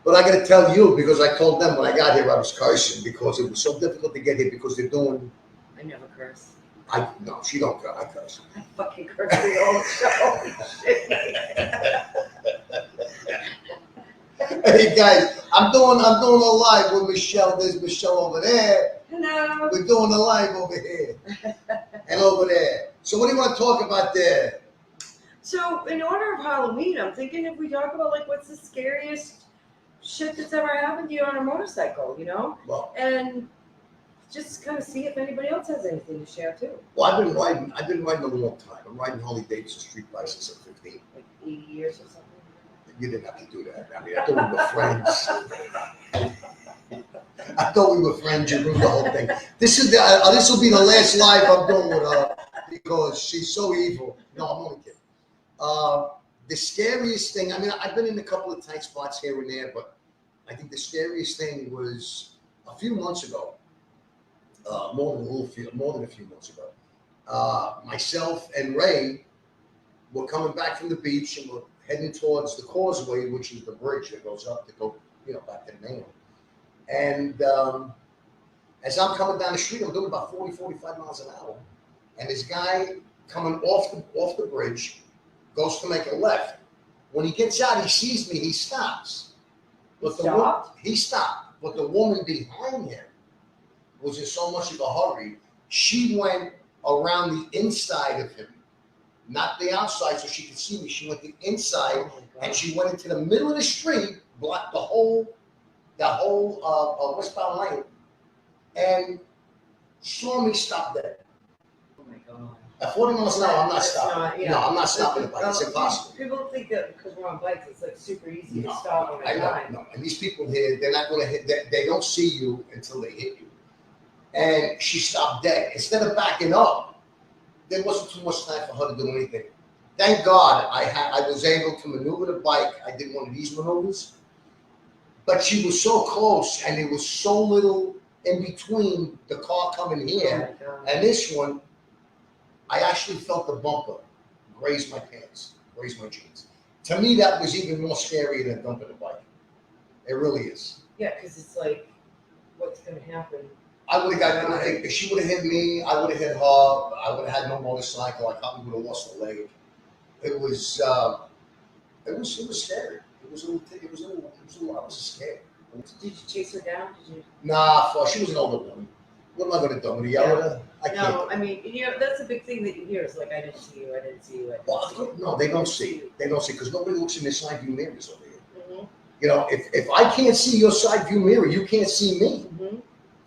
But I got to tell you, because I told them when I got here I was cursing because it was so difficult to get here because they're doing. I never curse. No, she don't curse. I curse. I fucking curse the whole show. Hey guys, I'm doing a live with Michelle. There's Michelle over there. Hello. We're doing a live over here and over there. So what do you want to talk about there? So in honor of Halloween, I'm thinking if we talk about like what's the scariest shit that's ever happened to you on a motorcycle, you know? Well, and just kind of see if anybody else has anything to share too. Well, I've been riding a long time. I'm riding Harley Davidson street bikes since I'm 15. Like 80 years or something? You didn't have to do that. I mean, I thought we were friends. I thought we were friends. You ruined the whole thing. This will be the last live I'm doing with her because she's so evil. No, I'm only kidding. The scariest thing, I mean, I've been in a couple of tight spots here and there, but I think the scariest thing was a few months ago. More than a few months ago. Myself and Ray were coming back from the beach and we're heading towards the causeway, which is the bridge that goes up to go, back to the mainland. And as I'm coming down the street, I'm doing about 40, 45 miles an hour. And this guy coming off the bridge goes to make a left. When he gets out, he sees me, he stops. He stopped. But the woman behind him was in so much of a hurry, she went around the inside of him, not the outside so she could see me. She went the inside and she went into the middle of the street, blocked the whole westbound lane, and saw me stop dead. Oh my God. At 40 miles an hour, I'm not stopping. No, I'm not stopping the bike. It's impossible. People think that because we're on bikes, it's like super easy to stop on a dime. No, and these people here, they're not going to hit. They don't see you until they hit you. And she stopped dead. Instead of backing up, there wasn't too much time for her to do anything. Thank God I was able to maneuver the bike. I did one of these maneuvers. But she was so close and there was so little in between the car coming here and this one. I actually felt the bumper graze my pants, graze my jeans. To me, that was even more scary than dumping a bike. It really is. Yeah, because it's like, what's going to happen? I would have got, if she would have hit me, I would have hit her. I would have had no motorcycle. I probably would have lost a leg. It was scary. It was a little. I was scared. Did you chase her down? Nah, she was an older woman. What am I going to do? I'm going to yell at her? I can't. No, I mean, that's a big thing that you hear. It's like, I didn't see you. I didn't see you. Well, no, they don't see. They don't see because nobody looks in their side view mirrors over here. Mm-hmm. If I can't see your side view mirror, you can't see me. Mm-hmm.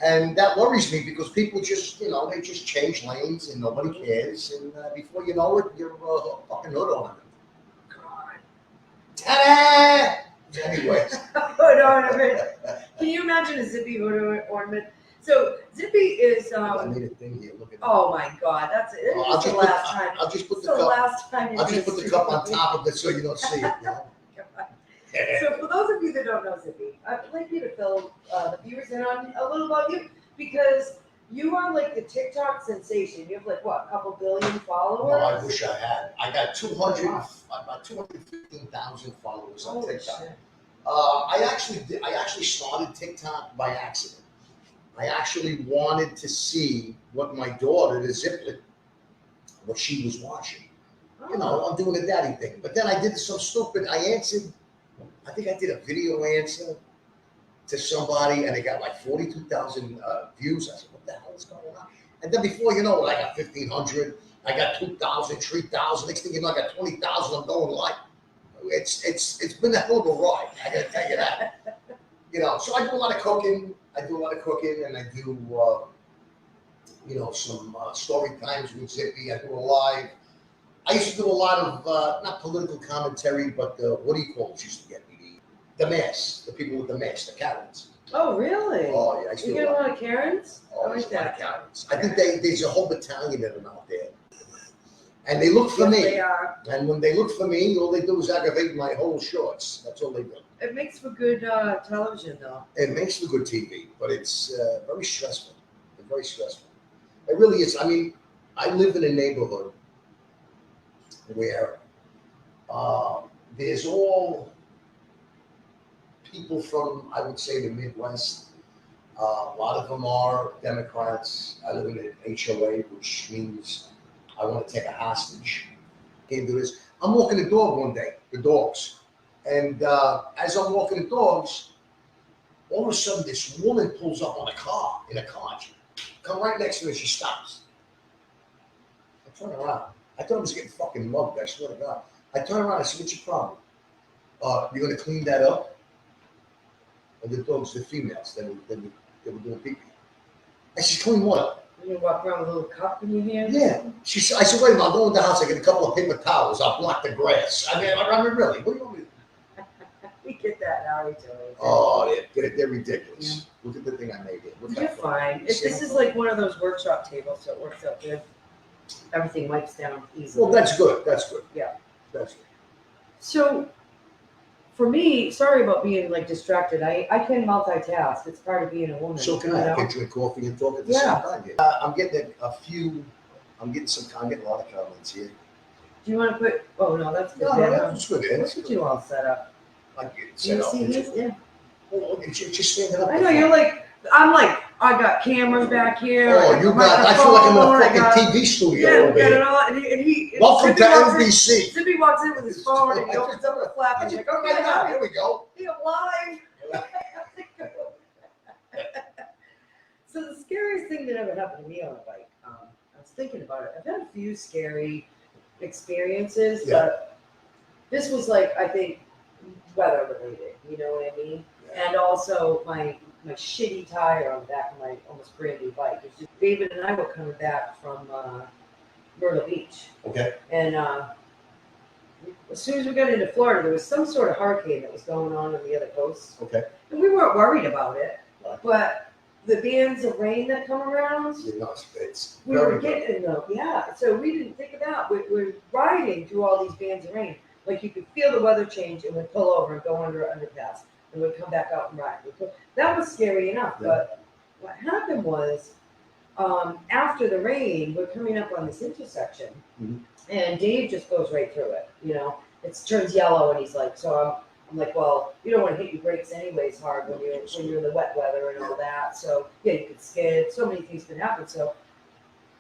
And that worries me because people just, they just change lanes and nobody cares. And before you know it, you're fucking hood on it. God. Ta-da! Anyways. Hood ornament. Can you imagine a Zippy hood ornament? So Zippy is. I made a thing here. Look at that. Oh my God, that's it. I'll just put the cup on top of it so you don't see it. So for those of you that don't know Zippy, I'd like you to fill the viewers in on a little about you because you are like the TikTok sensation. You have like what, a couple billion followers? No, I wish I had. I got about 215,000 followers on TikTok. Shit. I actually started TikTok by accident. I actually wanted to see what my daughter, the Ziplet, what she was watching. Oh. I'm doing the daddy thing. But then I did some stupid. I think I did a video answer to somebody, and it got like 42,000 views. I said, "What the hell is going on?" And then before you know it, I got 1,500. I got 2,000, 3,000. Next thing you know, I got 20,000. I'm going live. It's been a hell of a ride. I got to tell you that. So I do a lot of cooking. And I do some story times with Zippy. I do a live. I used to do a lot of not political commentary, but what do you call it? Used to get me the mask, the people with the mask, the Karens. Oh, really? Oh, yeah. You get a lot of Karens? Oh, there's a lot of Karens. I think there's a whole battalion of them out there. And they look for me. They are. And when they look for me, all they do is aggravate my whole shorts. That's all they do. It makes for good television, though. It makes for good TV, but it's very stressful. It's very stressful. It really is. I mean, I live in a neighborhood where there's all people from, I would say, the Midwest. A lot of them are Democrats. I live in an HOA, which means I want to take a hostage. Can't do this. I'm walking the dog one day, the dogs. And as I'm walking the dogs, all of a sudden this woman pulls up on a car, in a car. She come right next to me, she stops. I turn around. I thought I was getting fucking mugged, I swear to God. I turn around, I said, what's your problem? You're gonna clean that up? And the dogs, the females, they were doing pee-pee. I said, clean what up? You walk around with a little cup in your hand? Yeah. She said, I said, wait a minute, I'll go in the house, I get a couple of paper towels, I'll block the grass. I mean, really, what do you want me to do? We get that now, we do. Oh, yeah, they're ridiculous. Yeah. Look at the thing I made here. You're fine. This is like one of those workshop tables, so it works out good. Everything wipes down easily. Well, that's good. That's good. Yeah. That's good. So, for me, sorry about being like distracted. I can multitask. It's part of being a woman. So can I. I can drink coffee and talk at the same time here. I'm getting I'm getting a lot of comments here. Do you want to put? Oh no, that's good. No, that's good. Let's get you all set up. I get it set up. Yeah. Well, just stand it up. I know you're like. I'm like. I got cameras back here. Oh, you got. I feel like I'm in a fucking TV studio. Yeah, over got here. it all. And he Welcome to NBC. Zippy walks in with his phone and he opens up the flap and he's like, okay, now here we go. I'm live. So the scariest thing that ever happened to me on a bike, I was thinking about it. I've had a few scary experiences, but this was like, I think, weather related, you know what I mean? Yeah. And also my shitty tire on the back of my almost brand new bike. It's just, David and I were coming back from Myrtle Beach. Okay. And as soon as we got into Florida, there was some sort of hurricane that was going on the other coast. Okay. And we weren't worried about it. Right. But the bands of rain that come around, we were getting them. Yeah. So we didn't think of that. We're riding through all these bands of rain. Like you could feel the weather change and we'd pull over and go under an underpass. And we'd come back out and ride. That was scary enough. Yeah. But what happened was, after the rain, we're coming up on this intersection, and Dave just goes right through it. You know, it turns yellow, and he's like, "So I'm like, well, you don't want to hit your brakes anyways hard when you're in the wet weather and all that. So yeah, you could skid. So many things can happen. So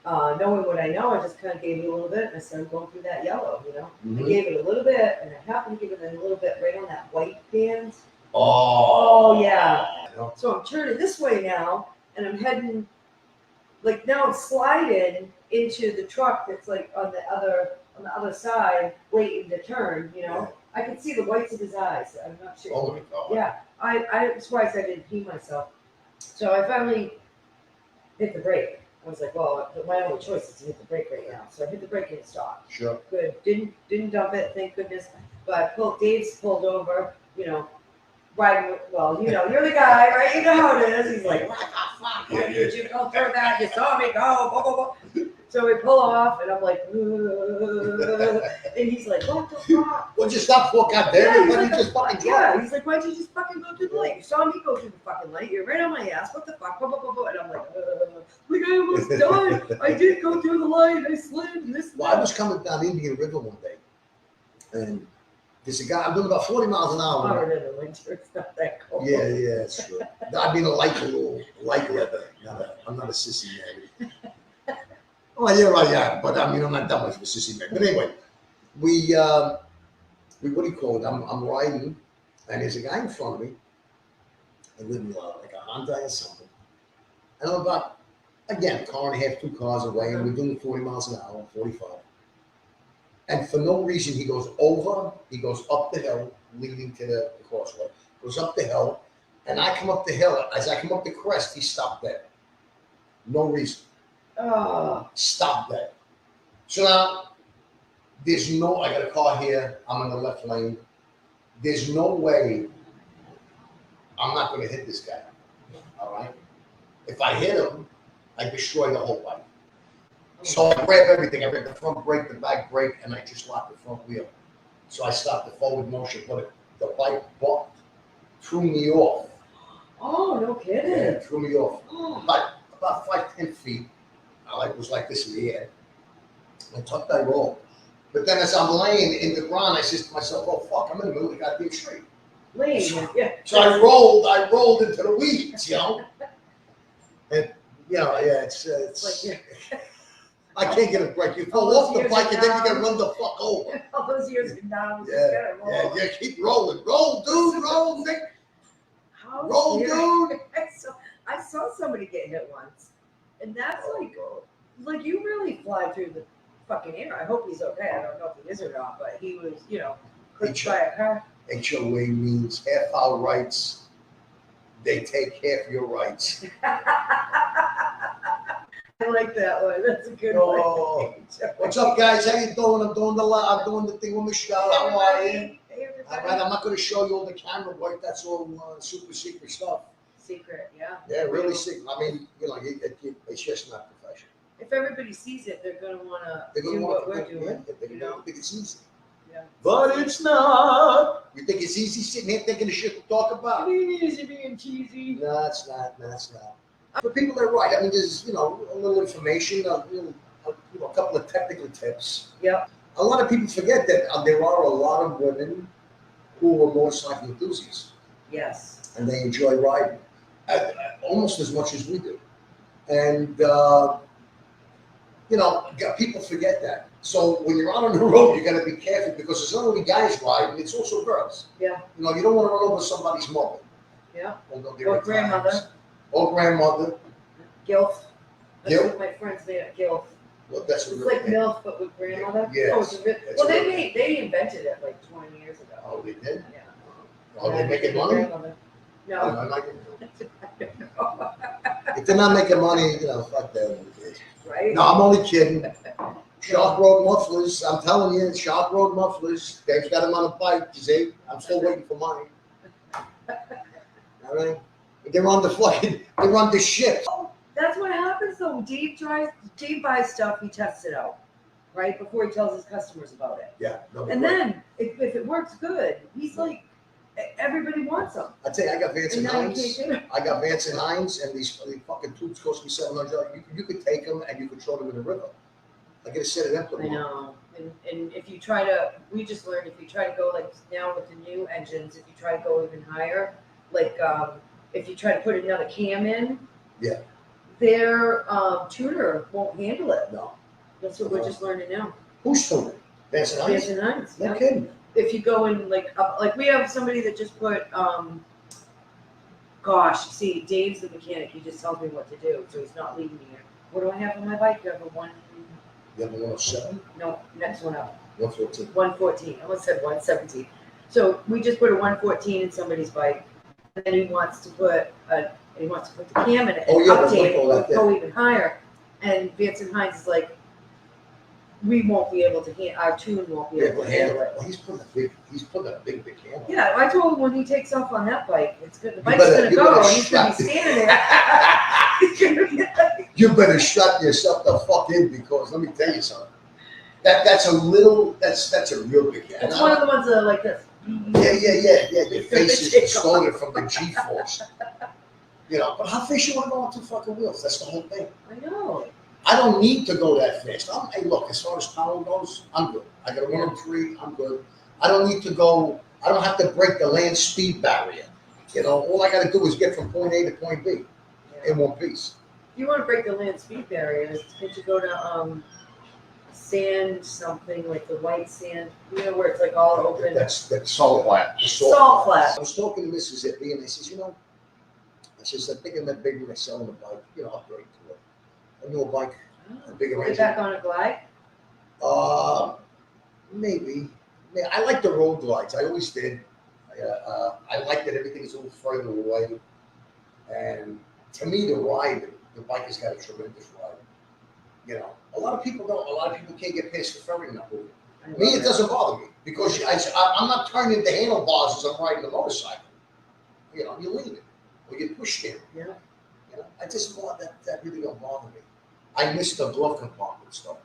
knowing what I know, I just kind of gave it a little bit, and I started going through that yellow. You know, I gave it a little bit, and I happened to give it a little bit right on that white band. Oh yeah. So I'm turning this way now, and I'm heading, like now I'm sliding into the truck that's like on the other side, waiting to turn. You know, I can see the whites of his eyes. I'm not sure. Oh my God. Yeah, I'm surprised I didn't pee myself. So I finally hit the brake. I was like, well, my only choice is to hit the brake right now. So I hit the brake and it stopped. Sure. Good. Didn't dump it, thank goodness. But Dave's pulled over. You know. Riding, well, you know, you're the guy, right? You know how it is. He's like, what the fuck? Why did you go through that? You saw me go. Blah, blah, blah. So we pull off, and I'm like, and he's like, what the fuck? Well, just stop for goddamn it. Why did you just fucking drive? Yeah, he's like, why'd you just fucking go through the light? You saw me go through the fucking light. You're right on my ass. What the fuck? Blah, blah, blah, blah. And I'm like I almost died. I did go through the light. I slid. And this. Well, I was coming down Indian River one day, and there's a guy, I'm doing about 40 miles an hour. Hotter in the winter, it's not that cold. Yeah, it's true. I mean, a light leather. I'm not a sissy man. Well, yeah, I am, but I mean, I'm not that much of a sissy man. But anyway, we what do you call it? I'm riding, and there's a guy in front of me. I live in like a Honda or something. And I'm about, again, a car and a half, 2 cars away, and we're doing 40 miles an hour, 45. And for no reason, he goes up the hill, leading to the crossway, goes up the hill, and I come up the hill. As I come up the crest, he stopped there. No reason. Stop dead. So now, I got a car here, I'm in the left lane. There's no way I'm not going to hit this guy, all right? If I hit him, I destroy the whole bike. So I grab everything. I grab the front brake, the back brake, and I just lock the front wheel. So I stopped the forward motion, but the bike bucked, threw me off. Oh, no kidding. Yeah, it threw me off. About 5-10 feet. I was like this in the air. I tucked that roll. But then as I'm laying in the ground, I said to myself, oh, fuck, I'm in the middle of the goddamn street. lane. Yeah. So I rolled into the weeds, you know. And it's Like, yeah. I can't get a break. You fall All those off the years bike of and then you down. get run the fuck over. All those years of down, Yeah, keep rolling. Roll, dude, roll, Nick. How Roll, scary. dude. I saw somebody get hit once, and that's like you really fly through the fucking air. I hope he's okay. I don't know if he is or not, but he was, clipped by a car. HOA means half our rights. They take half your rights. I like that one. That's a good Oh. one. What's up, guys? How you doing? I'm doing the thing with Michelle. How are you? Hey, everybody. I'm not going to show you all the camera work. That's all super secret stuff. Secret, yeah. Yeah, really secret. I mean, it's just not professional. If everybody sees it, they're gonna wanna They're going do to what want we're to doing. They're going to think it's easy. Yeah. But it's not. You think it's easy sitting here thinking of shit to talk about? Easy being cheesy. No, it's not. No, it's not. For people that write, I mean, there's, a little information, a couple of technical tips. Yep. A lot of people forget that there are a lot of women who are motorcycle enthusiasts. Yes. And they enjoy riding almost as much as we do. And, people forget that. So when you're out on the road, you got to be careful because it's not only guys riding, it's also girls. Yeah. You don't want to run over somebody's mother. Yeah. Or grandmother. Or grandmother. Gilf. That's Gilf? what my friends made up, Gilf. Well, that's It's like MILF, but with grandmother. Yes. Oh, it's a they invented it like 20 years ago. Oh, they did? Yeah. Oh, they making money? Grandmother. No. I'm not if they're not making money, fuck them. Right? No, I'm only kidding. Shark Road mufflers, I'm telling you, Shark Road mufflers. Dave's got them on a bike. See, I'm still waiting for mine. All right? They're on the ship. Oh, that's what happens though. Dave buys stuff, he tests it out, right? Before he tells his customers about it. Yeah. And then if it works good, he's like, everybody wants them. I tell you, I got Vance and And now you Hines. can't get 'em. I got Vance and Hines, and these fucking tubes cost me $700. You could take them and you could throw them in the river. I get a set of them. I know. And if you try to, we just learned if you try to go like now with the new engines, if you try to go even higher, like if you try to put another cam in, yeah, their tuner won't handle it. No. That's what we're just learning now. Who's tuning? Vance and Hines? Vance and Hines. No Yeah. kidding. If you go in like we have somebody that just put see, Dave's the mechanic, he just tells me what to do, so he's not leaving me here. What do I have on my bike? You have a You have a 107? no, next one up. 114. 114. I almost said 117. So we just put a 114 in somebody's bike, and then he wants to put the cam in it and update it, go even higher. And Vance and Hines is like, we won't be able to our tune won't be able to handle it. Well, he's putting a big camera. Yeah, I told him when he takes off on that bike, it's good. The bike's gonna go, and he's gonna be standing there. He's gonna be like, You better shut yourself the fuck in because let me tell you something. That's a real big camera. it's one of the ones that are like this. Yeah. Your face is distorted from the G-force. But how fast you want to go on two fucking wheels? That's the whole thing. I know. I don't need to go that fast. Hey, look, as far as power goes, I'm good. I got a 103, I'm good. I don't need to go, I don't have to break the land speed barrier. All I got to do is get from point A to point B in one piece. If you want to break the land speed barriers, can't you go to sand something, like the white sand, where it's like all open? That's salt flat. Salt flat. I was talking to Mrs. Zippy and I says, I think I'm that big when I sell a bike, upgrade to it. A new bike, a bigger Get engine. back on a glide? Maybe. I like the road glides. I always did. I like that everything is a little further away. And to me, the bike has got a tremendous ride. A lot of people don't. A lot of people can't get past the ferry now. Me, it doesn't bother me because I'm not turning the handlebars as I'm riding a motorcycle. You're leaning or you push there. Yeah. I just want that really don't bother me. I miss the glove compartment stuff.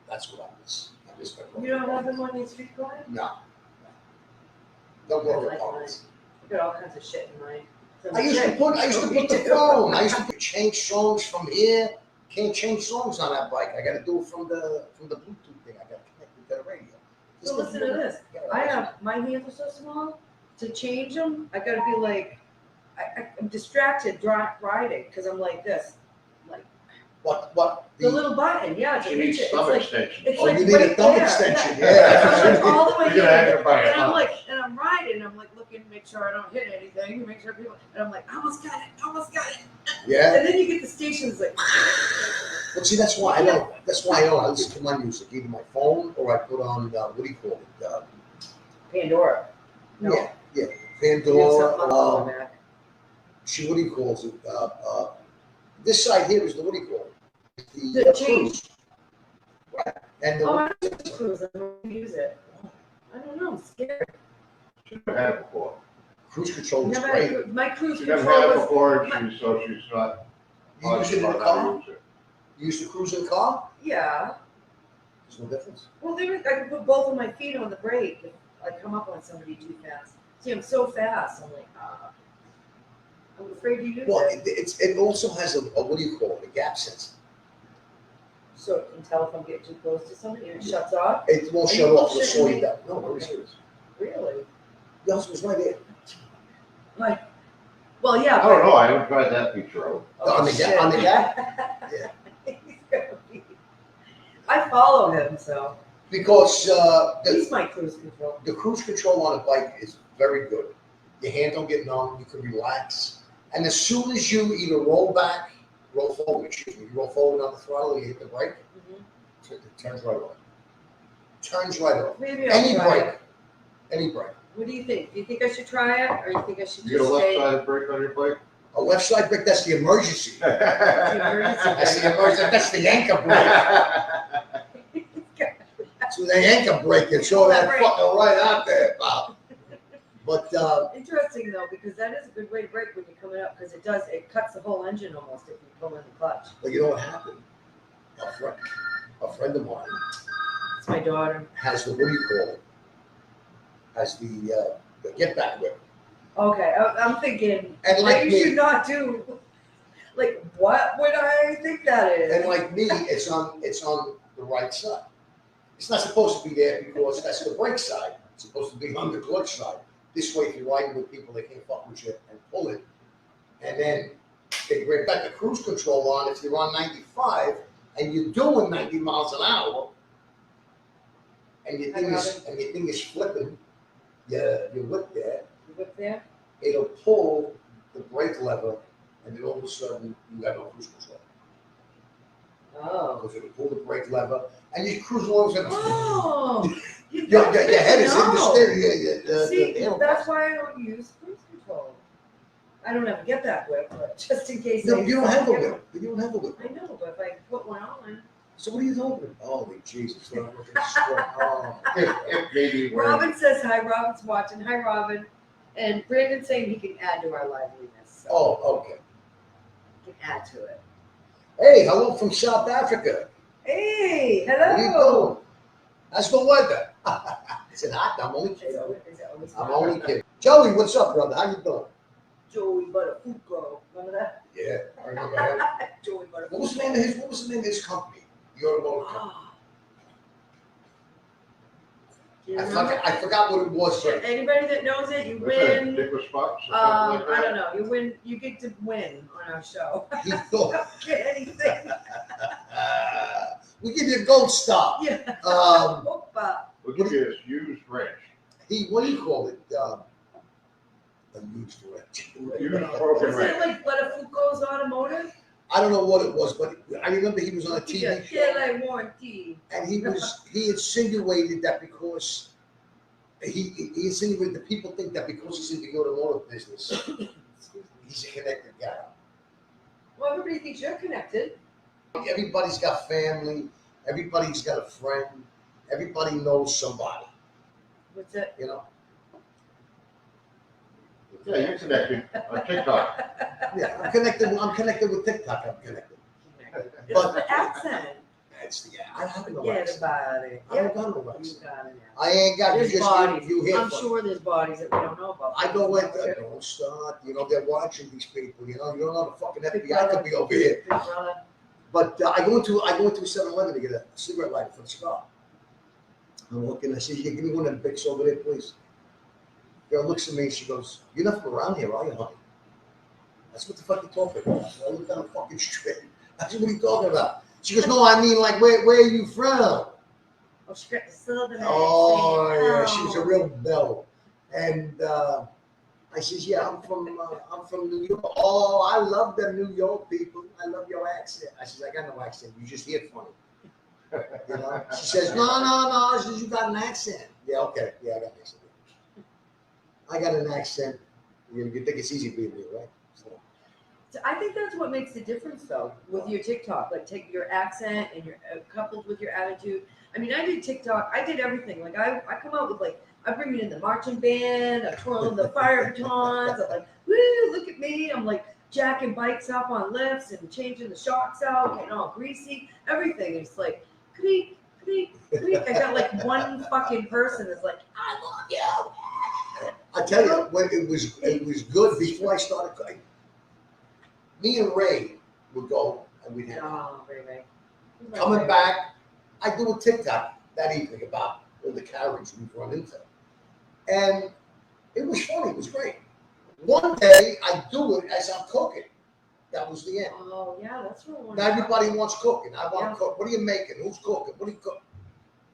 That's what I miss. I miss the glove. You don't have them on your street glide? No. No glove I like compartments. I've got all kinds of shit in mine. I used to put the phone. I used to change songs from here. Can't change songs on that bike. I got to do it from the Bluetooth thing. I got to connect it to the radio. So listen to this. My hands are so small. to change them, I gotta be like, I'm distracted riding because I'm like this, like What? the little button, yeah. To She reach needs it. thumb It's like, extension. it's Oh, like you need right a thumb there, extension, yeah. yeah. I'm like all the way You're gonna have in, to buy a and I'm thumb. like, and I'm riding, and I'm like looking to make sure I don't hit anything, to make sure people, and I'm like, almost got it. Yeah. And then you get the stations like, Well, see, that's why I don't. That's why I don't. I listen to my music, either my phone or I put on what do you call it? Pandora. No. Yeah. You have Pandora. something on the back. What do you call it? This side here is the what do you call it? The cruise. Right. And the Oh, I don't use cruise. I don't use it. I don't know. I'm scared. She's never had it before. cruise control is Never great. had, my cruise She never control had it was. before, so she's not. You use it in the car? You use the cruise in the car? Yeah. There's no difference. Well, I can put both of my feet on the brake if I come up on somebody too fast. See, I'm so fast. I'm like, I'm afraid to use Well, it. it also has a what do you call it? A gap sensor. So it can tell if I'm getting too close to somebody and it shuts off. It won't And shut you off. will It'll shut slow me? you down. No, Okay. very serious. Really? The husband's right there. Like, well, yeah. I don't know, I haven't tried that feature out. On the shit. on the gap? Yeah. He's gonna be. I follow him, so Because he's my cruise control. the cruise control on a bike is very good. Your hand don't get numb. You can relax. And as soon as you either roll forward, excuse me, you roll forward on the throttle, you hit the brake, it turns right off. Turns right off. Maybe I'll Any try brake. it. Any brake. What do you think? Do you think I should try it, or you think I should You just get a stay? left-sided brake on your bike? A left side brake, that's the emergency. That's the emergency. That's the anchor brake. So the anchor brake, you throw that fucker right out there, Bob. But Interesting though, because that is a good way to brake when you're coming up, because it cuts the whole engine almost if you pull in the clutch. but you know what happened? A friend of mine It's my daughter. has the what do you call it? Has the get back whip. Okay, I'm thinking, And like like you me, should not do. Like, what would I think that is? and like me, it's on the right side. It's not supposed to be there because that's the brake side. It's supposed to be on the clutch side. This way, if you're riding with people, they can't fuck with you and pull it. And then they bring back the cruise control on. If you're on 95 and you're doing 90 miles an hour, and your thing is flipping, your whip there, You whip there? it'll pull the brake lever, and then all of a sudden you have no cruise control. Oh. Because it'll pull the brake lever, and you cruise along. Oh. Your head is in the No. steering. See, the handlebars. that's why I don't use cruise control. I don't ever get that whip, but just in case. No, I you don't have a get whip. You don't have a whip. one. I know, but if I put one on. So what are you talking about? Holy Jesus! Oh. If maybe we're. Robin says hi. Robin's watching. Hi, Robin. And Brandon's saying he can add to our liveliness. So Oh, okay. he can add to it. Hey, hello from South Africa. Hey, What are you hello. doing? How's the weather? Is it hot? I'm only Is kidding. it always I'm hot? only kidding. Joey, what's up, brother? How you doing? Joey Buttafuoco. Remember that? Yeah, I remember him. Joey Buttafuoco. What was the name of his? What was the name of his company? The automotive company. Ah. Do you remember? I forgot what it was. But Anybody that knows it, you What's that, win. Dick Spots or something like I that? don't know. You win. You get to win on our show. he thought Get anything? we give you a gold star. Yeah. Opa. We'll give you this used wrench. What do you call it? A used wrench. Used broken Was wrench. it like Buttafuoco's Automotive? I don't know what it was, but I remember he was on a TV Yeah, show, like warranty. and he insinuated that because he insinuated that people think that because he's in the automotive business, he's a connected guy. Well, everybody thinks you're connected. Everybody's got family. Everybody's got a friend. Everybody knows somebody. What's it? You know. Yeah, you're connected on TikTok. Yeah, I'm connected with TikTok. I'm connected. It's the accent. That's the I haven't no Get rights. about it. I don't got no You rights. got it. I ain't got you. There's Just bodies. you hear I'm from. sure there's bodies that we don't know about. I know what. Don't start. You know they're watching these people. You know the fucking FBI could be over here. Big brother. But I go into a 7-Eleven to get a cigarette lighter for the cigar. I'm looking. I say, "Yeah, give me one of them Bics over there, please." Girl looks at me and she goes, "You're not from around here, are you, honey?" That's what the fuck you talking about. I looked at her fucking straight. I said, "What are you talking about?" She goes, "No, I mean like where are you from?" Oh, she got the southern accent. Oh yeah, she was a real belle. And I says, "Yeah, I'm from New York." "Oh, I love them New York people. I love your accent." I says, "I got no accent. You just hear funny." You know? She says, no. She says, "You got an accent." Yeah, okay. Yeah, I got an accent. I got an accent. You think it's easy being me, right? So I think that's what makes the difference, though, with your TikTok. Like, take your accent and your coupled with your attitude. I mean, I did TikTok. I did everything. Like, I come out with like, I bring in the marching band. I'm twirling the fire batons. I'm like, woo, look at me. I'm like jacking bikes up on lifts and changing the shocks out, getting all greasy. Everything. It's like, creak, creak, creak. I got like one fucking person that's like, "I love you." I tell you, when it was good before I started. Me and Ray would go and we'd hang out. Oh, Ray. Coming back, I do a TikTok that evening about all the carriage we've run into. And it was funny, it was great. One day I do it as I'm cooking. That was the end. Oh, yeah, that's what I want. Now everybody wants cooking. I want Yeah. to cook. What are you making? Who's cooking? What are you cooking?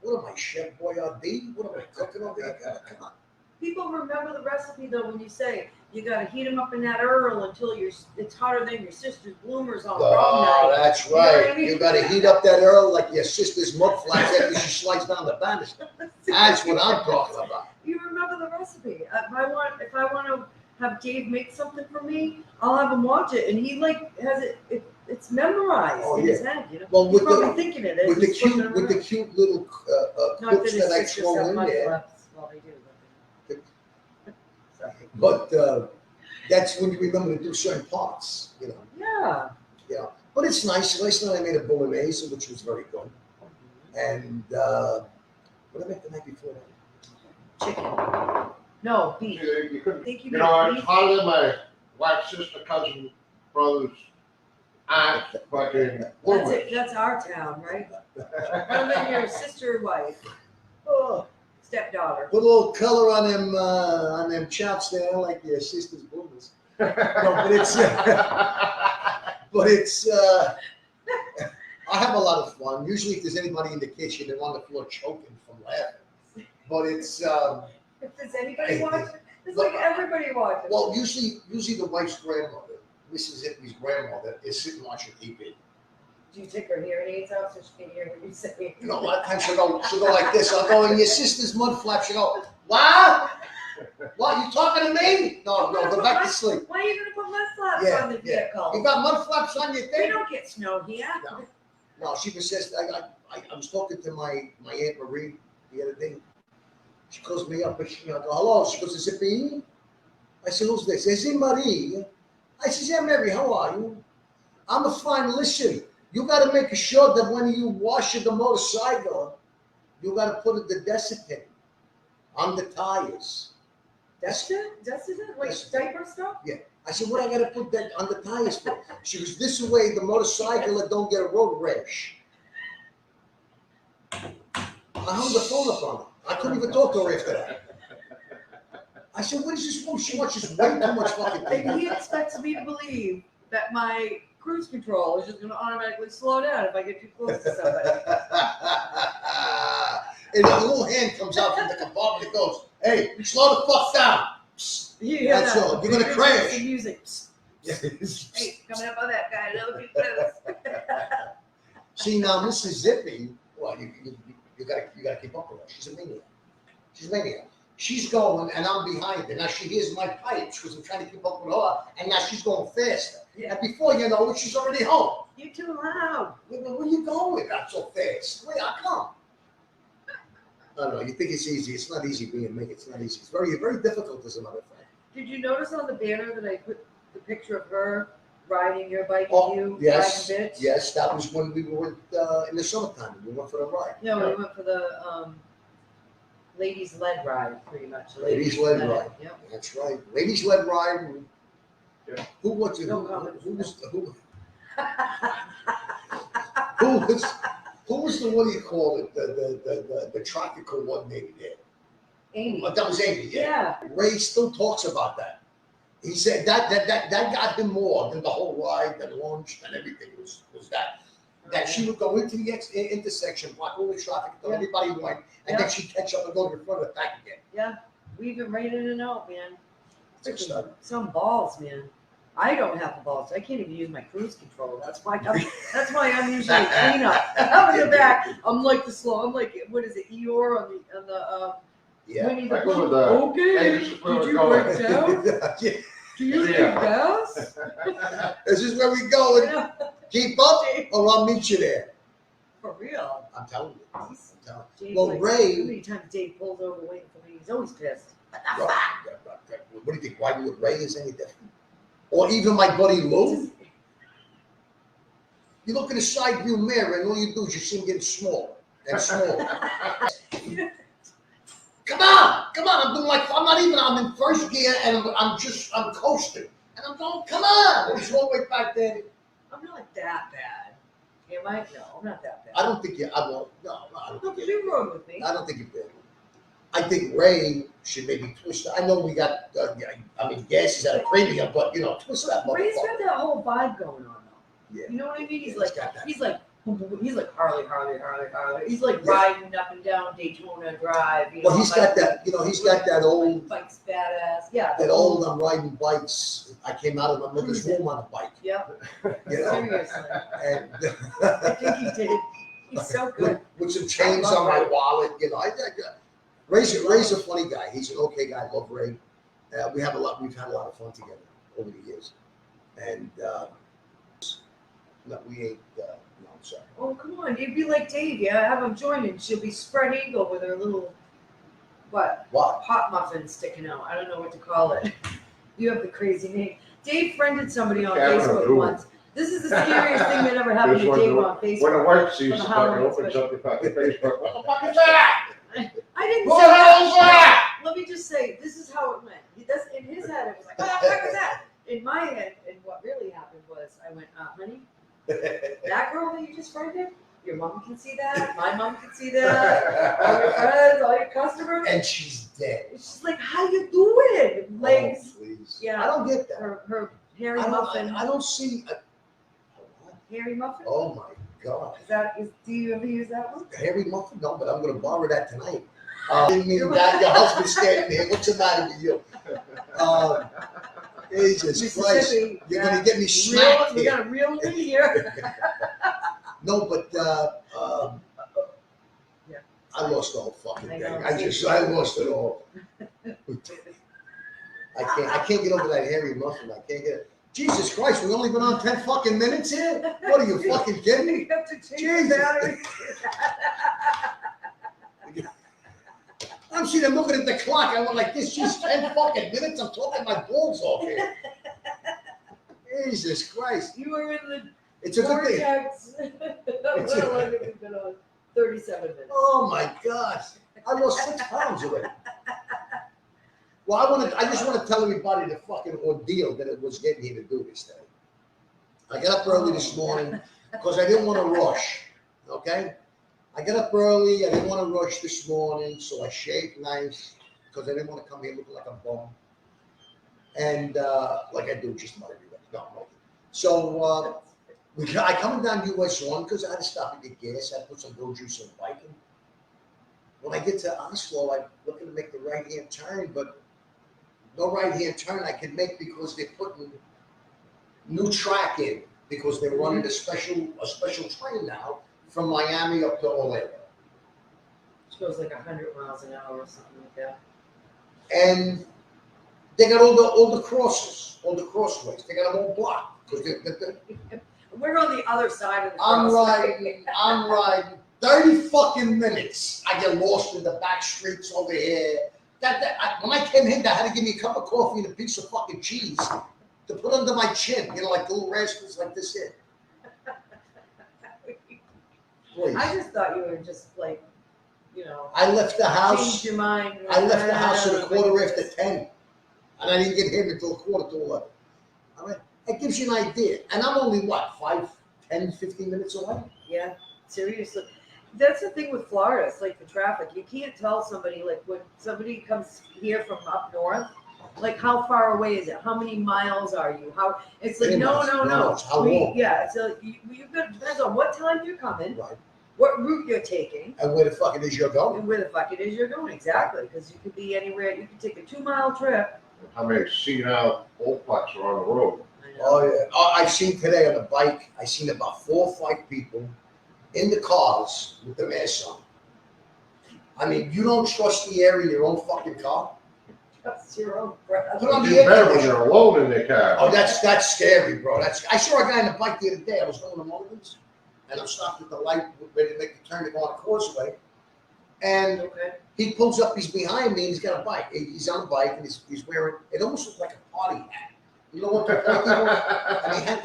What am I, Chef Boyardee? What am I cooking over here? Come on. People remember the recipe though when you say you got to heat them up in that Earl until it's hotter than your sister's bloomers on prom Oh, night. that's You know what right. I mean? You got to heat up that Earl like your sister's mud flaps after she slides down the banister. That's what I'm talking about. You remember the recipe. If I want to have Dave make something for me, I'll have him watch it, and he like has it's memorized Oh, in yeah. his head. You know, Well, he's probably thinking it as with the he's flipping them around. cute little Not clips that that I his sisters throw have in mud there. flaps. Well, they do. So, But that's when you remember to do certain parts, you know. yeah. But it's nice. Last night I made a bolognese, which was very good. And what did I make the night before that? Chicken. No, beef. You I couldn't, think you you made know, beef. it's harder than my wife's sister, cousin, brother's aunt, fucking That's woman. it. That's our town, right? And then your sister, wife, Oh, stepdaughter. put a little color on them chops there, like your sister's boomers. No, but it's I have a lot of fun. Usually, if there's anybody in the kitchen, they're on the floor choking from laughing. But it's If there's anybody watching, it's like everybody watching. well, usually the wife's grandmother, Mrs. Zippy's grandmother, is sitting watching TV. Do you take her hearing aids out so she can hear what you say? You know, a lot of times she'll go like this. I'll go, "And your sister's mud flap." She'll go, "What? What? You talking to me?" No, go back to sleep. Why are you gonna put mud flaps Yeah, on the yeah. vehicle? You got mud flaps on your We thing? don't get snow here. No, she was just, I was talking to my Aunt Marie the other day. She calls me up and I go, "Hello." She goes, "Is it me?" I said, "Who's this?" "Is it Marie?" I said, "Yeah, Mary, how are you?" "I'm a fine. Listen, you got to make sure that when you wash the motorcycle, you got to put the desiccant on the tires." That's it? Like That's- diaper stuff? I said, "What I got to put that on the tires for?" She goes, "This way the motorcycle don't get a road rash." I hung the phone up on her. I couldn't even talk to her after that. I said, "What is this woman? She watches way too much fucking And TV." he expects me to believe that my cruise control is just gonna automatically slow down if I get too close to somebody. And a little hand comes out from the compartment and goes, "Hey, slow the fuck down." Yeah, That's all. You're gonna Bigger crash. the music. Hey, coming up on that guy, love you close. See, now Mrs. Zippy, well, you gotta keep up with her. She's a maniac. She's going, and I'm behind her. Now she hears my pipes because I'm trying to keep up with her, and now she's going faster. Yeah. And before you know it, she's already home. You're too loud. Where are you going? Not so fast. Wait, I come. I don't know. You think it's easy? It's not easy being me. It's not easy. It's very, very difficult, as a matter of fact. Did you notice on the banner that I put the picture of her riding your bike Oh, and you yes, riding bitch? yes. That was when we were in the summertime. We went for the ride. No, we went for the ladies led ride, pretty much. Ladies led ride. Yep. That's right. Ladies led ride. Yeah. Who was it? No comment. Who was the what do you call it? The traffic coordinator there. Amy. That was Amy, yeah. Ray still talks about that. He said that got him more than the whole ride, and lunch, and everything was that. That she would go into the intersection, block all the traffic until everybody went, and then she'd catch up and go to the front of the back again. Yeah, we've been right in and out, man. Good stuff. Some balls, man. I don't have the balls. I can't even use my cruise control. That's why I'm usually a cleanup. I'm in the back. I'm like the slow. I'm like, what is it, Eeyore on the Yeah. Winnie the I go Pooh. with the- Okay. Hey, this is where Did we're you going. break down? Yeah. Do you need Yeah. gas? This is where we going. Keep up, or I'll meet you there. For real. I'm telling you. I'm telling you. Dave, Well, like, Ray- how many times Dave pulls over waiting for me? He's always pissed. What do you think? Riding with Ray is any different? Or even my buddy Lou? You look in the side view mirror, and all you do is you see him getting smaller and smaller. Come on. I'm doing I'm in first gear, and I'm coasting. And I'm going, come on. He's all the way back there. I'm not that bad. Am I? No, I'm not that bad. I don't think you, I don't No, think because you, you rode with me. I don't think you did. I think Ray should maybe twist. I know we got, gas is at a premium, but twist that Ray's got motherfucker. that whole vibe going on though. Yeah. You know what I mean? He's Yeah, like, he's got that. he's like Harley. He's like riding up and down Daytona Drive. Well, he's got that, he's got that old, bike's badass. Yeah. that old, I'm riding bikes. I came out of my mother's womb on a bike, Yep. you know, Seriously. and I think he did. He's so good. with some chains I love on my Ray. wallet, Ray's a funny guy. He's an okay guy. I love Ray. We've had a lot of fun together over the years, and no, we ain't. No, I'm sorry. Oh, come on. You'd be like Dave. Yeah, have him join and she'll be spread eagle with her little, What? hot muffin sticking out. I don't know what to call it. You have the crazy name. Dave friended somebody on Yeah, I don't Facebook know. once. This is the scariest thing that ever happened to This Dave one, on Facebook. When the wife sees For the the fucking Halloween opens special. up your fucking Facebook, what the fuck is that? I didn't Who say the hell is that. that? Let me just say, this is how it went. In his head, it was like, what the fuck was that? In my head, and what really happened was, I went, honey, that girl that you just friended, your mom can see that, my mom can see that, all your friends, all your customers. And she's dead. She's like, how you doing? Legs, Oh, please. yeah. I don't get that. her hairy muffin. I don't see. Hairy muffin? Oh my God. Do you ever use that one? Hairy muffin? No, but I'm going to borrow that tonight. That your husband's standing here. What's the matter with you? Jesus Christ. Mississippi. You're going to get me smacked We here. got a real one here. No, but Yeah. I lost the whole fucking I thing. know. I lost it all. I can't get over that hairy muffin. I can't get it. Jesus Christ, we've only been on 10 fucking minutes here? What are you fucking kidding me? You have to change Jesus. the battery. I'm sitting there looking at the clock. I went like this. She's 10 fucking minutes. I'm talking my balls off here. Jesus Christ. You were in the It's a good thing. vortex. Well, I think we've been on 37 minutes. Oh my gosh. I lost 6 pounds already. Well, I just want to tell everybody the fucking ordeal that it was getting here to do this thing. I got up early this morning because I didn't want to rush. Okay? I got up early. I didn't want to rush this morning, so I shaved nice because I didn't want to come here looking like a bum. And like I do just about everybody. No. So I coming down US 1 because I had to stop and get gas. I put some go juice in the bike. And when I get to Oslo, I'm looking to make the right-hand turn, but no right-hand turn I can make because they're putting new track in because they're running a special train now from Miami up to Orlando. It goes like 100 miles an hour or something like that. And they got all the crosses, all the crossways. They got them all blocked because We're on the other side of the I'm riding 30 fucking minutes. I get lost in the back streets over here. When I came in, they had to give me a cup of coffee and a piece of fucking cheese to put under my chin, like the little rascals like this here. Please. I just thought you were just like, I left the house. changed your mind. I left the house at a quarter after 10, and I didn't get here until a quarter to 11. All right, that gives you an idea. And I'm only 5, 10, 15 minutes away. Yeah, seriously. That's the thing with Florida. It's like the traffic. You can't tell somebody, like when somebody comes here from up north, like how far away is it? How many miles are you? How it's like no. It's how long? Yeah, so you've got depends on what time you're coming, Right. what route you're taking, And where the fuck it is you're going. and where the fuck it is you're going. Exactly, because you could be anywhere. You could take a 2-mile trip. How many senile old fucks are on the road? I know. Oh yeah. Oh, I've seen today on the bike. I seen about 4 or 5 people in the cars with the masks on. I mean, you don't trust the air in your own fucking car. That's your own breath. Put on It's the air better when conditioner. you're alone in the car. Oh, that's scary, bro. I saw a guy on the bike the other day. I was going to Mulldoon's, and I'm stopped at the light, ready to make the turn to go on the causeway. And Okay. he pulls up. He's behind me. And he's got a bike. He's on a bike, and he's wearing. It almost looked like a party hat. You know what the fuck he was? And he had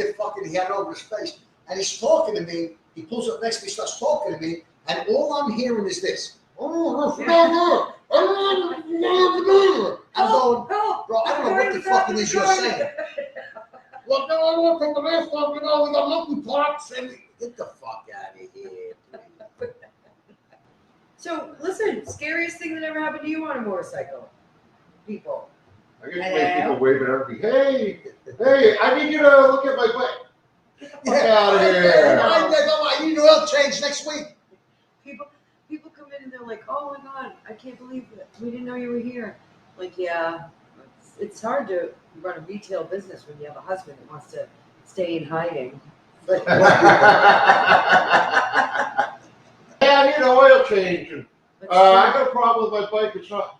he had it over his face. And he's talking to me. He pulls up next to me, starts talking to me, and all I'm hearing is this. I'm going, Help! bro, I don't know what the fuck it is you're saying. Well, no, I want from the last one, we got local parks, and get the fuck out of here. So listen, scariest thing that ever happened to you on a motorcycle? People. I get to people waving at me. Hey, I need you to look at my bike. Get the fuck out of here. I need an oil change next week. People come in and they're like, "Oh my god, I can't believe it. We didn't know you were here." Like, yeah, it's hard to run a retail business when you have a husband that wants to stay in hiding. But Yeah, I need an oil change. And, That's I true. got a problem with my bike. It's not.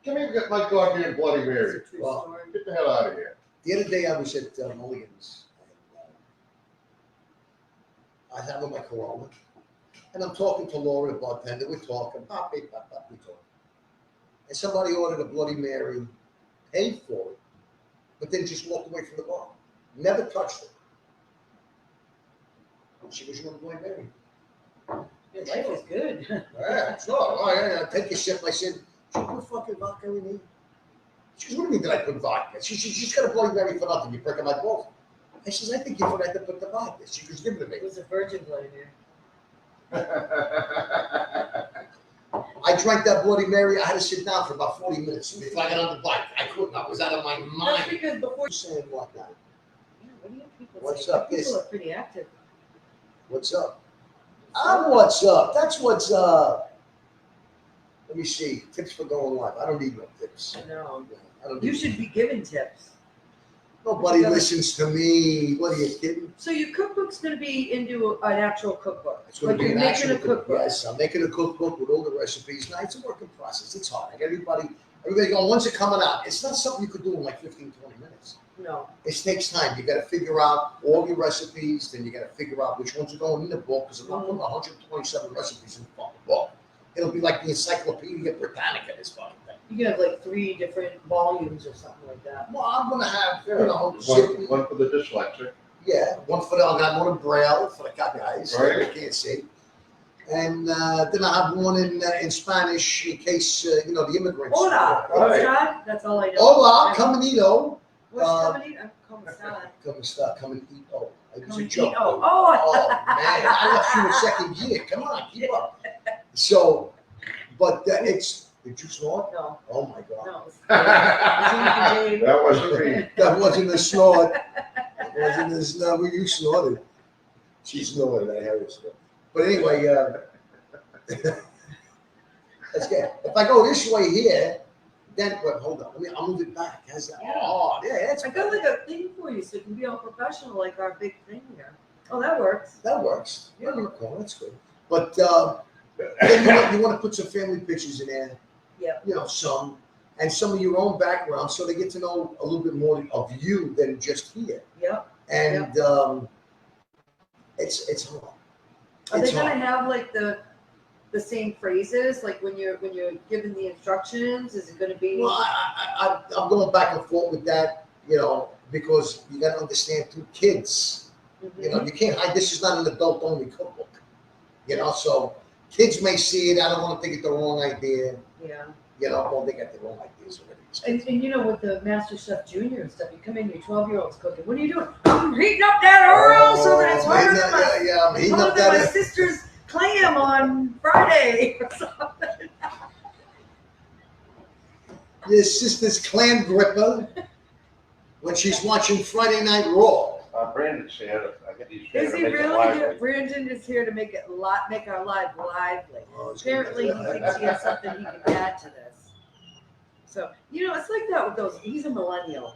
Come here and get my goddamn Bloody Mary. It's a true Well, story. Get the hell out of here. The other day I was at Mulligan's, and I was having my Corona, and I'm talking to Laura, the bartender. We're talking, we talking. And somebody ordered a Bloody Mary, paid for it, but then just walked away from the bar. Never touched it. She goes, "You want a Bloody Mary?" Your life is good. Yeah, sure. Oh, yeah, take a sip. I said, "Did you put fucking vodka in me?" She goes, "What do you mean did I put vodka?" She's got a Bloody Mary for nothing. You're breaking my balls. I says, "I think you forgot to put the vodka." She goes, "Give it to me." It was a virgin Bloody Mary. I drank that Bloody Mary. I had to sit down for about 40 minutes before I got on the bike. I couldn't. I was out of my That's mind. because before. Saying what now? Yeah, what do you people What's say? up? People This- are pretty active. What's up? What's up? That's what's up. Let me see. Tips for going live. I don't need no tips. No, I don't you need should be given tips. Nobody listens to me. What are you kidding? So your cookbook's going to be into an actual cookbook. It's going Like to be you're an making actual a cookbook. Yes, I'm making a cookbook with all the recipes. Now, it's a work in process. It's hard. Like everybody going, when's it coming out? It's not something you could do in like 15, 20 minutes. No. It takes time. You got to figure out all your recipes. Then you got to figure out which ones are going in the book. Because I'm not putting 127 recipes in the fucking book. It'll be like the Encyclopedia Britannica, this fucking thing. You can have like 3 different volumes or something like that. Well, I'm going to have, Zippy. One for the dyslexic. Yeah, one for the, I'm going to have one in Braille for the guys Right. that can't see. And then I have one in Spanish in case, the immigrants. Hola, Right. ¿cómo está? That's all I know. Hola, caminito. What's coming in? ¿Cómo está? Come and eat. Oh, it was Come a and joke. eat. Oh. Oh, man, I left you in second year. Come on, keep up. So, but did you snort? No, Oh my God. no. It's That wasn't me. That wasn't a snort. That wasn't a snort. Well, you snorted. She snorted. I heard it snort. But anyway, let's get. If I go this way here, then wait, hold on. I'll move it back. How's that? Yeah. Oh, yeah, that's I got like a thing for you so it can be all professional like our big thing here. Oh, that works. that works. Yeah, cool. That's good. But then you want to put some family pictures in there. Yeah. Some of your own background, so they get to know a little bit more of you than just here. Yep. And it's hard. Are It's they gonna hard. have like the same phrases like when you're given the instructions? Is it gonna be? Well, I'm going back and forth with that, because you got to understand too, kids. Mhm. You can't hide. This is not an adult-only cookbook. So kids may see it. I don't want to think it's the wrong idea. Yeah. Well, they got the wrong ideas already. And with the Master Chef Junior and stuff, you come in, your 12-year-old's cooking. What are you doing? I'm heating up that oil so that it's harder than my, I'm heating harder up than my that. sister's clam on Friday or something. Your sister's clam gripper when she's watching Friday Night Raw. Brandon's here. I get these. Is he really? Brandon is here to make our life lively. Oh, it's Apparently, he gonna be- thinks he has something he can add to this. So, it's like that with those. He's a millennial.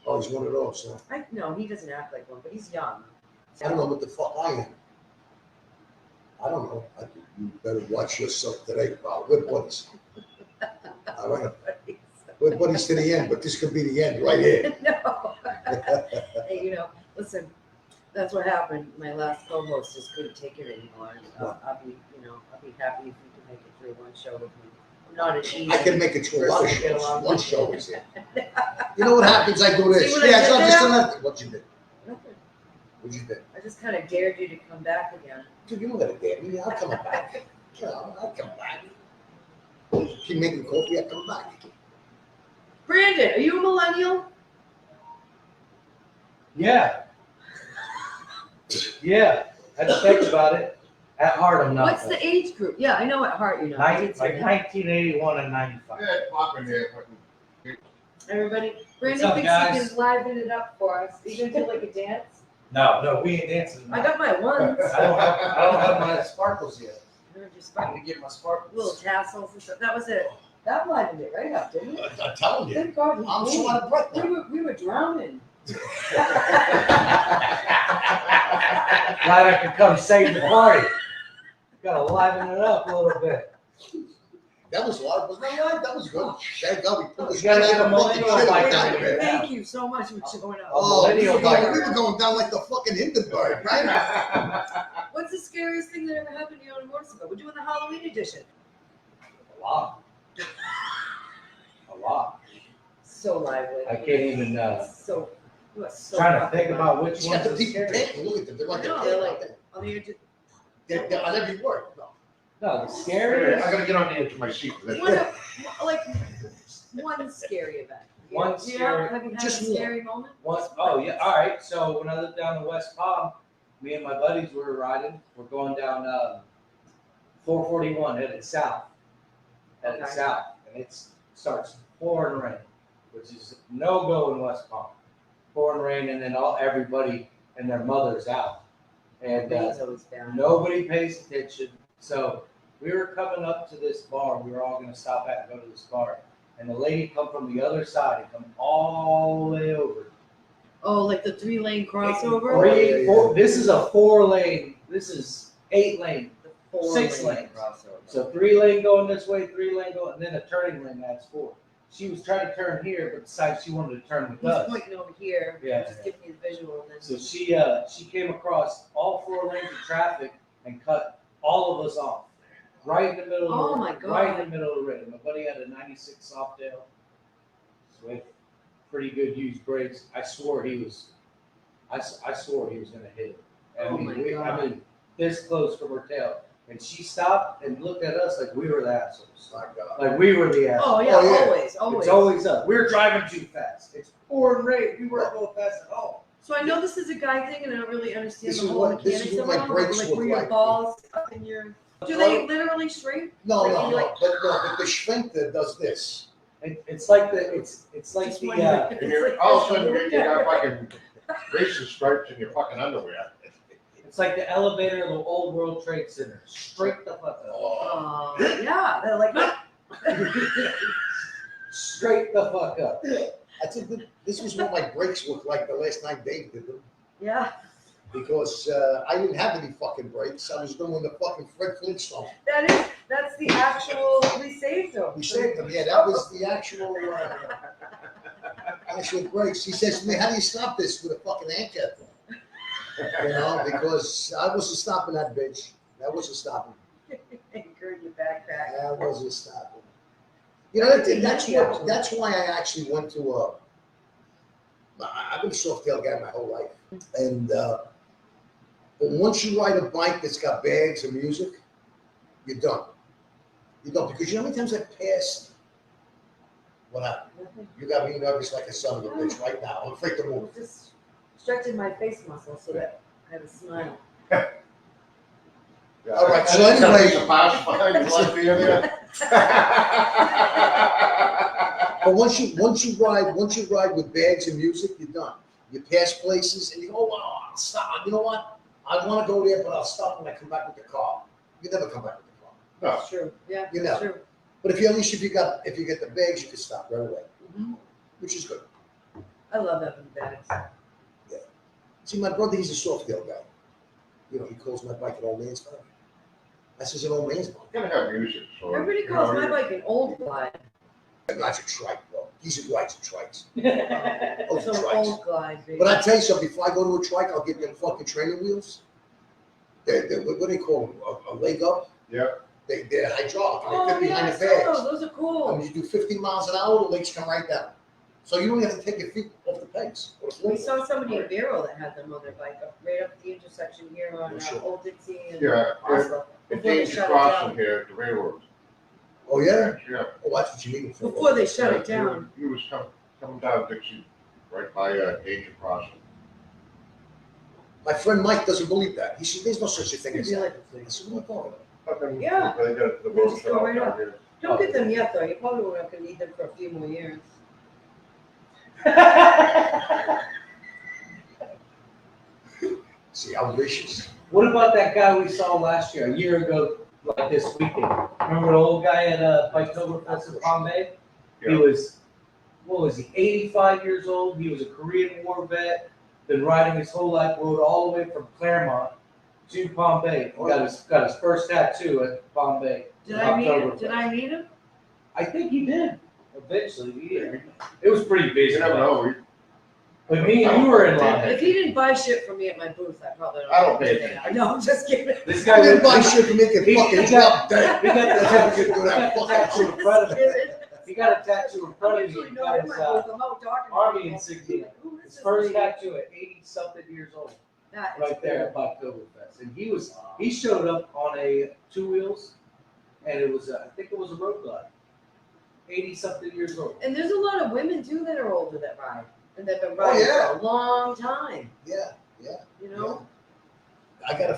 Oh, he's one of those. Huh? No, he doesn't act like one, but he's young. I don't know what the fuck I am. I don't know. You better watch yourself today, pal. We're buddies. All right. We're buddies to the end, but this could be the end right here. No. Hey, listen, that's what happened. My last co-host just couldn't take it anymore. I'll be happy if you can make it through one show with me. I'm not an easy I can make it through a lot of person to get shows. along One with. show is it. You know what happens? I do this. See what I Yeah, did so I'm just there? gonna. What you did? Nothing. What you did? I just kind of dared you to come back again. Dude, you don't gotta dare me. I'll come back. I'll come back. Keep making coffee. I'll come back. Brandon, are you a millennial? Yeah. Yeah. I had to think about it. At heart, I'm not. What's the age group? Yeah, I know at heart you're not. I did say Like that. 1981 and 95. Yeah, pop in here. Everybody, Brandon up, thinks guys? he can liven it up for us. Are you gonna do like a dance? No, we ain't dancing. I got my ones. I don't have my sparkles yet. You're just I need to get my sparkles. little tassels and stuff. That was it. That livened it right up, didn't it? I'm telling you. Thank God. I'm so out of breath now. We were drowning. Glad I could come save the party. Gotta liven it up a little bit. That was live. Was that live? That was good. Thank God we put this You gotta guy get a out of fucking millennial shit like down that. there. Thank you so much for showing up. Oh, we millennial were going down like the fucking Hindenburg, right? What's the scariest thing that ever happened to you on a motorcycle? We're doing the Halloween edition. A lot. A lot. So lively. I can't even, You are so trying to fucking think about lively. which You got one's the the people scariest. paying. Look at them. They're like No, they're they're like on the edge of they're on every word. No. No, the I scariest. gotta get on the edge of my seat. one scary event. One Yeah, scary- have you had just a one. scary moment? Oh, yeah, all right. So when I lived down in West Palm, me and my buddies were riding. We're going down 441 headed south. Okay. And it starts pouring rain, which is no go in West Palm. Pouring rain, and then everybody and their mothers out. And Rain's always bad. nobody pays attention. So we were coming up to this bar. We were all going to stop at and go to this bar. And the lady come from the other side and come all the way over. Oh, like the 3-lane crossover? Three, four, this is a 4-lane. This is 8-lane. The 4 6 lane lanes. crossover. So 3-lane going this way, 3-lane going, and then a turning lane that's 4. She was trying to turn here, but decided she wanted to turn with He's us. pointing over here. Yeah. Just giving you the visual. And then So she came across all 4 lanes of traffic and cut all of us off. Right in the middle of Oh the my right in God. the middle of the road. My buddy had a 96 Softail with pretty good used brakes. I swore he was gonna hit it. Oh my God. This close from her tail. And she stopped and looked at us like we were the assholes. My God. Like we were the assholes. Oh yeah, Oh, yeah. always. It's always us. We're driving too fast. It's pouring rain. We weren't going fast at all. So I know this is a guy thing, and I don't really understand This the is whole what- this mechanics is of what it my all, but brakes like look where your like. balls up in your. Do they literally shrink? No, Like, no, you no. like- But the sphincter does this. It's like it's like Just the wondering. And you're, all of a sudden, you got fucking racing stripes in your fucking underwear. it's like the elevator of the old World Trade Center. Straight the fuck up. Oh. Yeah, they're like. Straight the fuck up. I think this was what my brakes looked like the last time Dave did them. Yeah, Because I didn't have any fucking brakes. I was doing the fucking Fred Flintstone. that's the actual. We saved them. We saved them. Yeah, that was the actual brakes. He says to me, "How do you stop this with a fucking anchor?" You know, because I wasn't stopping that bitch. That wasn't stopping. Anchor in your backpack. That wasn't stopping. You know, that's why I actually went to I've been a soft-tail guy my whole life. And but once you ride a bike that's got bags and music, you're done. You're done. Because you know how many times I passed? What happened? You got me nervous like a son of a bitch right now. I'm afraid to move. Just stretching my face muscles so that I have a smile. Yeah. All right, so And then anyway- there's a pass behind you like me in there. But once you ride with bags and music, you're done. You pass places and you go, oh, wow, I'll stop. You know what? I want to go there, but I'll stop when I come back with the car. You never come back with the car. No. That's true, yeah, You that's know. true. But if you get the bags, you can stop right away, Mhm. which is good. I love having bags. See, my brother, he's a Softail guy. You know, he calls my bike an old man's bike. I says an old man's bike. You gotta have music, so. Everybody you calls know, my bike an old glide. That guy's a trike, bro. He's a rides a trikes. So Those are an trikes. old glide, baby. But I tell you something, before I go to a trike, I'll get them fucking training wheels. What do they call them? A leg up? Yeah. They're hydraulic. Oh, They fit yeah, I behind the saw bags. those are cool. And you do 15 miles an hour, the legs come right down. So you don't have to take your feet off the pegs. Or the We floor. saw somebody in Barrow that had them on their bike, right up the intersection here on Sure. Old Dixie and Yeah, Oslo. It Before they changes shut it crossing down. here at the railroad. Oh, yeah? Yeah. Oh, that's what you need it for. Before they shut it down. He was coming down Dixie, right by Danger Crossing. My friend Mike doesn't believe that. He said, there's no such a thing as It'd be that. like- I said, what are you talking about? How come Yeah. They got the They road just shut go off right down up. here. Don't get them yet, though. You probably won't have to need them for a few more years. See, how vicious. What about that guy we saw last year, a year ago, like this weekend? Remember the old guy at Biketoberfest in Palm Bay? He Yeah. was, what was he, 85 years old? He was a Korean War vet, been riding his whole life, rode all the way from Claremont to Palm Bay. He got his first tattoo at Palm Bay. Did I meet him? Did I meet him? I think he did. Eventually, he did. It was pretty busy. You never know. But me and you were in line. If he didn't buy shit from me at my booth, I probably don't. I don't pay attention. No, I'm just kidding. This I guy didn't buy was, shit to make it He- fucking he got- drop dead. he got the That's how you do that tattoo fucking in front of him. It- He got a tattoo in front I'm of me. usually He not got in his my booth. I'm out talking. to army people. insignia. Who is His this first lady? tattoo at 80-something years old, That is right there at Biketoberfest. And he showed up on a 2 wheels, and it was, I think it was a road glide. 80-something years old. And there's a lot of women too that are older that ride, and they've been Oh, riding yeah. for a long time. Yeah. You know, I got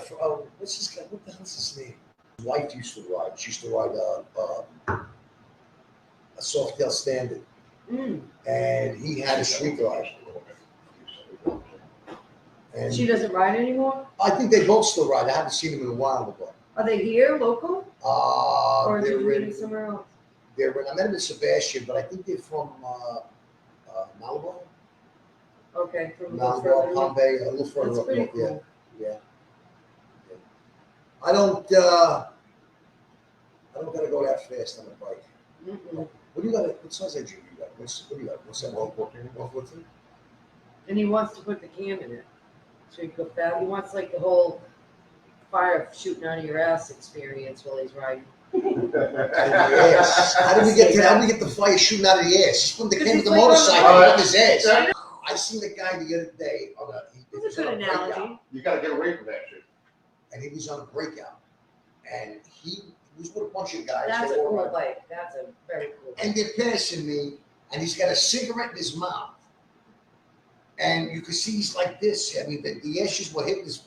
what's this guy? What the hell's his name? His wife used to ride. She used to ride a Softail Standard, and he had a street ride. And she doesn't ride anymore. I think they both still ride. I haven't seen them in a while, but Are they here, local, or did you they're meet them in. somewhere else? I met them in Sebastian, but I think they're from Malibu, Okay, from a Malibu, little further Palm north. Bay, a little further That's up pretty north. Yeah, cool. yeah. I don't gotta go that fast on a bike. Mm-mm. What do you got? What size engine you got? What do you got? What's that? 114? And he wants to put the cam in it, so he could fast. He wants like the whole fire shooting out of your ass experience while he's riding. Yes. How do we get the fire shooting out of the ass? Just put the cam with the Because he's like motorcycle on the up his ass. Yeah. I seen the guy the other day on a. he That's was a good on breakout, analogy. You gotta get away from that shit. and he was on a breakout, and he was with a bunch of guys. That's a They were cool riding. bike. That's a very cool bike. And they're passing me, and he's got a cigarette in his mouth. And you could see he's like this. I mean, the ashes were hitting his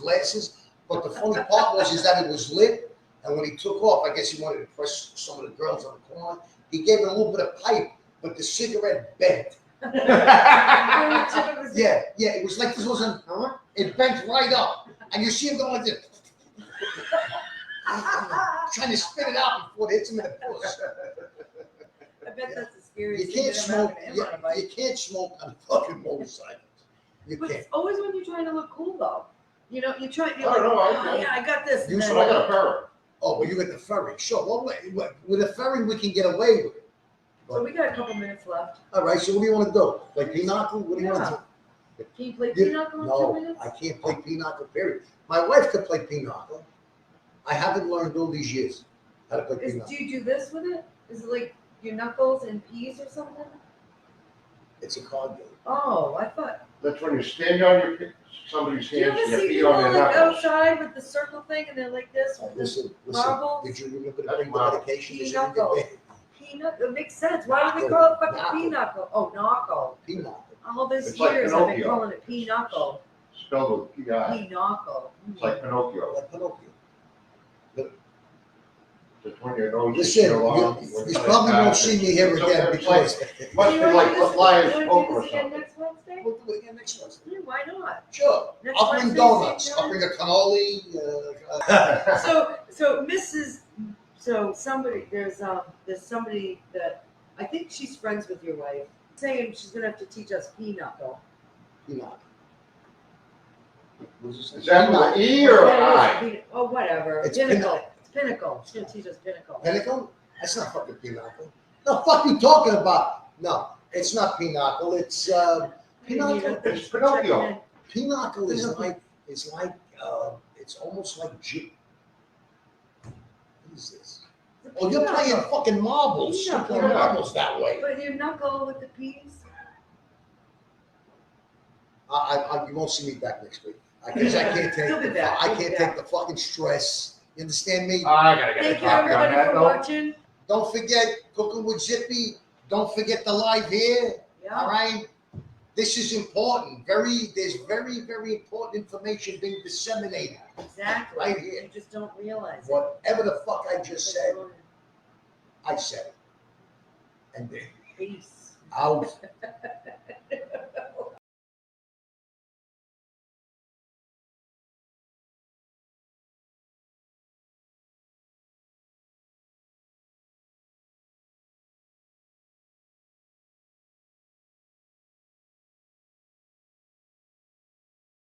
glasses. But the funny part is that it was lit. And when he took off, I guess he wanted to impress some of the girls on the corner. He gave it a little bit of pipe, but the cigarette bent. Yeah, it was like this wasn't, it bent right up. And you see him going like this. Trying to spit it out before it hits him in the puss. I bet that's the scariest You thing can't that ever smoke. happened to him on a bike. You can't smoke on fucking motorcycles. You But can't. it's always when you're trying to look cool, though. You know, you're I don't know, oh, yeah, I got this. You and But then- I got a Apparel. Oh, well, you got the ferry. Sure. Well, with a ferry, we can get away with it. So we got a couple minutes left. All right. So what do you want to do? Play pinochle? What do you want to do? Can you play You- pinochle in 2 No, minutes? I can't play pinochle. Period. My wife could play pinochle. I haven't learned all these years how to play Do pinochle. you do this with it? Is it like your knuckles and peas or something? It's a card game. Oh, I thought. That's when you stand on somebody's Do you hands ever and your see feet people on their like knuckles. outside with the circle thing and they're like this? With this Listen. marbles? Did you remember to That's bring the marble. medication? Did you Pinochle. get Pinochle. It makes sense. Why do they call it fucking Knuckle. pinochle? Oh, knuckle. pinochle? All these It's like years I've been Pinocchio. calling it pinochle. Spelled with P-I. Pinochle. It's like Pinocchio. Like Pinocchio. Just when your nose is Listen, still on. you probably won't see me here again because Must be like what lions You smoke wanna do or this again something. next Wednesday? we'll do it again next Wednesday. Yeah, why not? Sure. Next I'll bring Wednesday, donuts. same I'll time? bring a cannoli. So there's somebody that, I think she's friends with your wife, saying she's gonna have to teach us pinochle. Pinochle. Is that with an E or an I? Oh, whatever, It's pinnacle, it's pinnacle, she's gonna teach us pinnacle. Pinnacle? That's not fucking pinochle. The fuck you talking about? No, it's not pinochle. It's pinochle. It's Pinocchio. Pinochle is like it's almost like Jew. What is this? Oh, you're playing fucking marbles. You're playing Pinochle. marbles that way. But you knuckle with the P's? You won't see me back next week. Because I can't take You'll be back. I You'll be can't back. take the fucking stress. You understand me? I gotta get a Thank you, copy on everybody, that for note. watching. Don't forget cooking with Zippy. Don't forget the live here. All Yeah, right. This is important. There's very, very important information being disseminated. exactly. Right here. You just don't realize it. Whatever the fuck I just said, I said it. And then Peace. out.